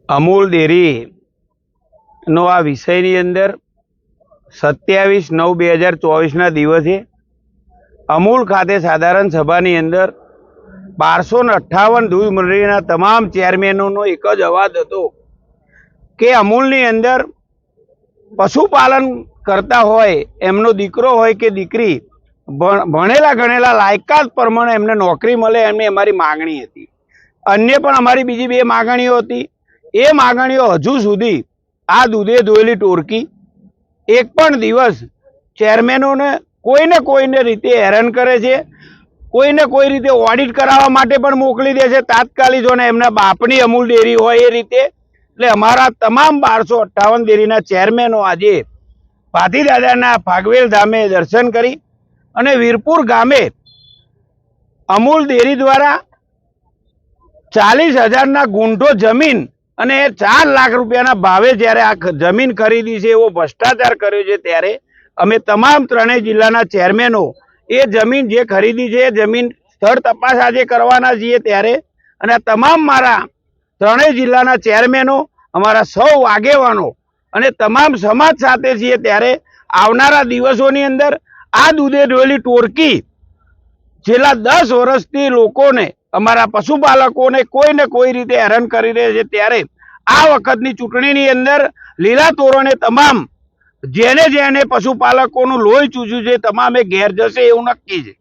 Amul dairy નો આ વિષયની અંદર 27/9/2024 ના દિવસે અમૂલ ખાતે સાધારણ સભાની અંદર 1258 દૂધ મંડળીના તમામ ચેરમેનોનો એક જ અવાજ હતો કે અમૂલની અંદર પશુપાલન કરતા હોય એમનો દીકરો હોય કે દીકરી ભણેલા ગણેલા લાયકાત પ્રમાણે એમને નોકરી મળે એમની અમારી માગણી હતી। અન્ય પણ અમારી બીજી બે માગણીઓ હતી। એ માગણીઓ હજુ સુધી આ દૂધે ધોયેલી ટોળકી એક પણ દિવસ ચેરમેનોને કોઈને રીતે હેરાન કરે છે। કોઈને કોઈ રીતે ઓડિટ કરાવવા માટે પણ મોકલી દે છે તાત્કાલિક, જો એમના બાપની અમૂલ ડેરી હોય એ રીતે। એટલે અમારા તમામ 1258 ડેરીના ચેરમેનો આજે ભાતીદાદાના ફાગવેલ ધામે દર્શન કરી અને વીરપુર ગામે અમૂલ ડેરી દ્વારા 40,000ના ગુંઠો જમીન અને 4 લાખ રૂપિયાના ભાવે જ્યારે આ જમીન ખરીદી છે એવો ભ્રષ્ટાચાર કર્યો છે, ત્યારે અમે તમામ ત્રણેય જિલ્લાના ચેરમેનો એ જમીન જે ખરીદી છે જમીન સ્થળ તપાસ આજે કરવાના છીએ ત્યારે, અને તમામ મારા ત્રણેય જિલ્લાના ચેરમેનો અમારા સૌ આગેવાનો અને તમામ સમાજ સાથે છીએ ત્યારે આવનારા દિવસોની અંદર આ દૂધે ધોયેલી ટોળકી છેલ્લા 10 વર્ષથી લોકોને અમારા પશુપાલકોને કોઈને કોઈ રીતે હેરાન કરી રહે છે, ત્યારે આ વખતની ચૂંટણીની અંદર લીલા તોરણે તમામ જેને પશુપાલકોનું લોહી ચૂસ્યું છે તમામે ઘેર જશે એવું નક્કી છે।